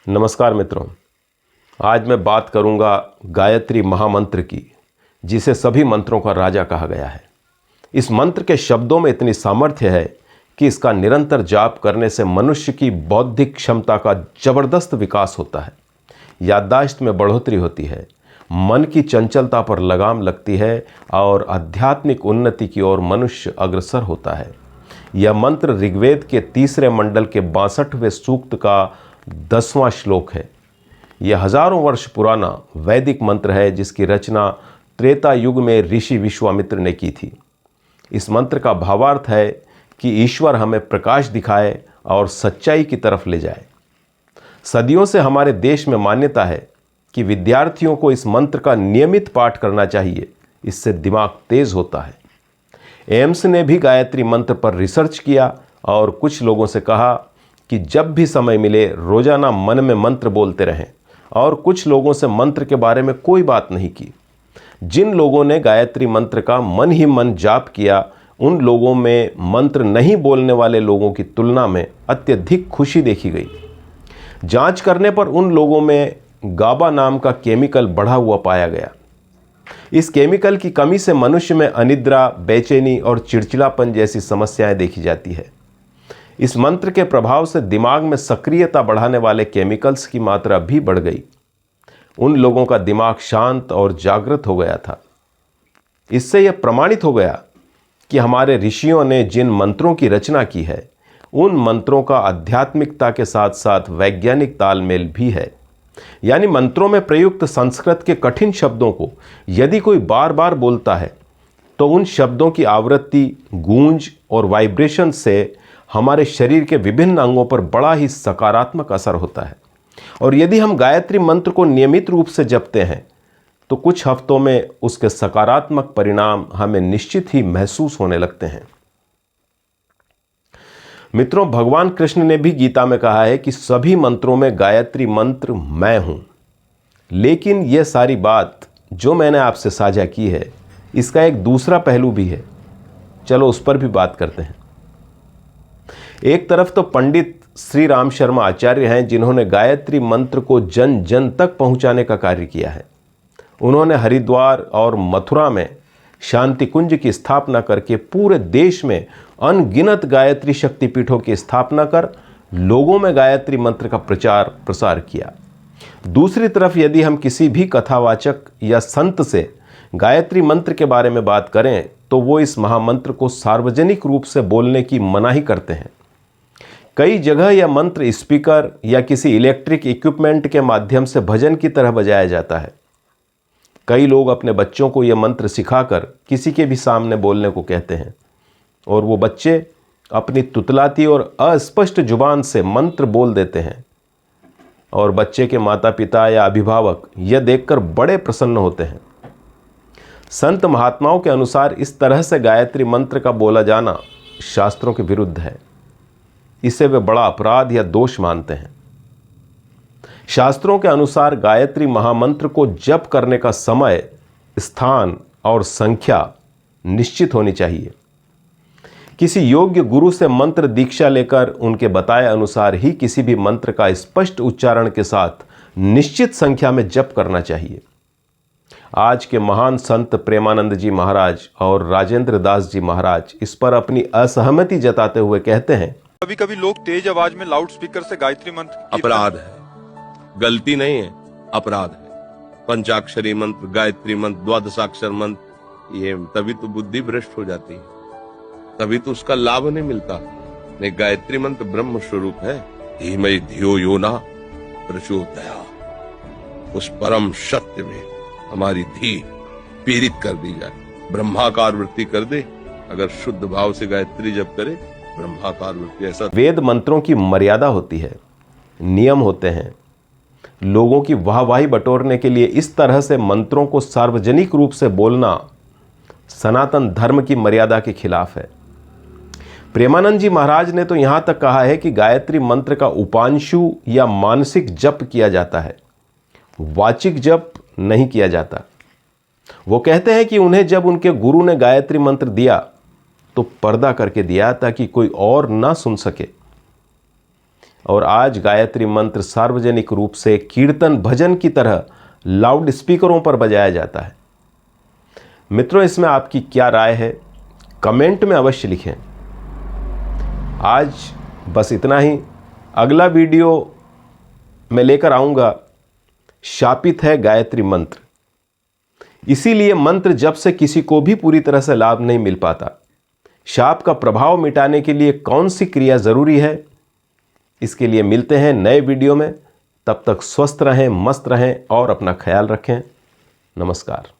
नमस्कार मित्रों, आज मैं बात करूंगा गायत्री महामंत्र की, जिसे सभी मंत्रों का राजा कहा गया है। इस मंत्र के शब्दों में इतनी सामर्थ्य है कि इसका निरंतर जाप करने से मनुष्य की बौद्धिक क्षमता का जबरदस्त विकास होता है, याददाश्त में बढ़ोतरी होती है, मन की चंचलता पर लगाम लगती है और आध्यात्मिक उन्नति की ओर मनुष्य अग्रसर होता है। यह मंत्र ऋग्वेद के 3 मंडल के 62वें सूक्त का 10वां श्लोक है। यह हजारों वर्ष पुराना वैदिक मंत्र है, जिसकी रचना त्रेता युग में ऋषि विश्वामित्र ने की थी। इस मंत्र का भावार्थ है कि ईश्वर हमें प्रकाश दिखाए और सच्चाई की तरफ ले जाए। सदियों से हमारे देश में मान्यता है कि विद्यार्थियों को इस मंत्र का नियमित पाठ करना चाहिए, इससे दिमाग तेज होता है। एम्स ने भी गायत्री मंत्र पर रिसर्च किया और कुछ लोगों से कहा कि जब भी समय मिले रोजाना मन में मंत्र बोलते रहें, और कुछ लोगों से मंत्र के बारे में कोई बात नहीं की। जिन लोगों ने गायत्री मंत्र का मन ही मन जाप किया, उन लोगों में मंत्र नहीं बोलने वाले लोगों की तुलना में अत्यधिक खुशी देखी गई। जांच करने पर उन लोगों में गाबा नाम का केमिकल बढ़ा हुआ पाया गया। इस केमिकल की कमी से मनुष्य में अनिद्रा, बेचैनी और चिड़चिड़ापन जैसी समस्याएं देखी जाती है। इस मंत्र के प्रभाव से दिमाग में सक्रियता बढ़ाने वाले केमिकल्स की मात्रा भी बढ़ गई। उन लोगों का दिमाग शांत और जागृत हो गया था। इससे यह प्रमाणित हो गया कि हमारे ऋषियों ने जिन मंत्रों की रचना की है, उन मंत्रों का आध्यात्मिकता के साथ साथ वैज्ञानिक तालमेल भी है। यानी मंत्रों में प्रयुक्त संस्कृत के कठिन शब्दों को यदि कोई बार बार बोलता है, तो उन शब्दों की आवृत्ति, गूंज और वाइब्रेशन से हमारे शरीर के विभिन्न अंगों पर बड़ा ही सकारात्मक असर होता है। और यदि हम गायत्री मंत्र को नियमित रूप से जपते हैं, तो कुछ हफ्तों में उसके सकारात्मक परिणाम हमें निश्चित ही महसूस होने लगते हैं। मित्रों, भगवान कृष्ण ने भी गीता में कहा है कि सभी मंत्रों में गायत्री मंत्र मैं हूं। लेकिन यह सारी बात जो मैंने आपसे साझा की है, इसका एक दूसरा पहलू भी है। चलो उस पर भी बात करते हैं। एक तरफ तो पंडित श्री राम शर्मा आचार्य हैं, जिन्होंने गायत्री मंत्र को जन जन तक पहुंचाने का कार्य किया है। उन्होंने हरिद्वार और मथुरा में शांति कुंज की स्थापना करके पूरे देश में अनगिनत गायत्री शक्तिपीठों की स्थापना कर लोगों में गायत्री मंत्र का प्रचार प्रसार किया। दूसरी तरफ यदि हम किसी भी कथावाचक या संत से गायत्री मंत्र के बारे में बात करें, तो वो इस महामंत्र को सार्वजनिक रूप से बोलने की मनाही करते हैं। कई जगह यह मंत्र स्पीकर या किसी इलेक्ट्रिक इक्विपमेंट के माध्यम से भजन की तरह बजाया जाता है। कई लोग अपने बच्चों को यह मंत्र सिखाकर किसी के भी सामने बोलने को कहते हैं, और वो बच्चे अपनी तुतलाती और अस्पष्ट जुबान से मंत्र बोल देते हैं, और बच्चे के माता पिता या अभिभावक यह देखकर बड़े प्रसन्न होते हैं। संत महात्माओं के अनुसार इस तरह से गायत्री मंत्र का बोला जाना शास्त्रों के विरुद्ध है। इसे वे बड़ा अपराध या दोष मानते हैं। शास्त्रों के अनुसार गायत्री महामंत्र को जप करने का समय, स्थान और संख्या निश्चित होनी चाहिए। किसी योग्य गुरु से मंत्र दीक्षा लेकर उनके बताए अनुसार ही किसी भी मंत्र का स्पष्ट उच्चारण के साथ निश्चित संख्या में जप करना चाहिए। आज के महान संत प्रेमानंद जी महाराज और राजेंद्र दास जी महाराज इस पर अपनी असहमति जताते हुए कहते हैं, कभी कभी लोग तेज आवाज में लाउड स्पीकर से गायत्री मंत्र अपराध है, गलती नहीं है, अपराध है। पंचाक्षरी मंत्र, गायत्री मंत्र, द्वादशाक्षर मंत्र, ये तभी तो बुद्धि भ्रष्ट हो जाती है, तभी तो उसका लाभ नहीं मिलता। नहीं, गायत्री मंत्र ब्रह्म स्वरूप है। धीमहि धियो यो न प्रचोदयात्। उस परम सत्य में हमारी धी पीड़ित कर दी जाए, ब्रह्माकार वृत्ति कर दे। अगर शुद्ध भाव से गायत्री जप करे, ब्रह्माकार वृत्ति। ऐसा वेद मंत्रों की मर्यादा होती है, नियम होते हैं। लोगों की वाहवाही बटोरने के लिए इस तरह से मंत्रों को सार्वजनिक रूप से बोलना सनातन धर्म की मर्यादा के खिलाफ है। प्रेमानंद जी महाराज ने तो यहां तक कहा है कि गायत्री मंत्र का उपांशु या मानसिक जप किया जाता है, वाचिक जप नहीं किया जाता। वो कहते हैं कि उन्हें जब उनके गुरु ने गायत्री मंत्र दिया, तो पर्दा करके दिया ताकि कोई और ना सुन सके। और आज गायत्री मंत्र सार्वजनिक रूप से कीर्तन भजन की तरह लाउड स्पीकरों पर बजाया जाता है। मित्रों, इसमें आपकी क्या राय है? कमेंट में अवश्य लिखें। आज बस इतना ही। अगला वीडियो मैं लेकर आऊँगा, शापित है गायत्री मंत्र। इसीलिए मंत्र जप से किसी को भी पूरी तरह से लाभ नहीं मिल पाता। शाप का प्रभाव मिटाने के लिए कौन सी क्रिया जरूरी है, इसके लिए मिलते हैं नए वीडियो में। तब तक स्वस्थ रहें, मस्त रहें और अपना ख्याल रखें। नमस्कार।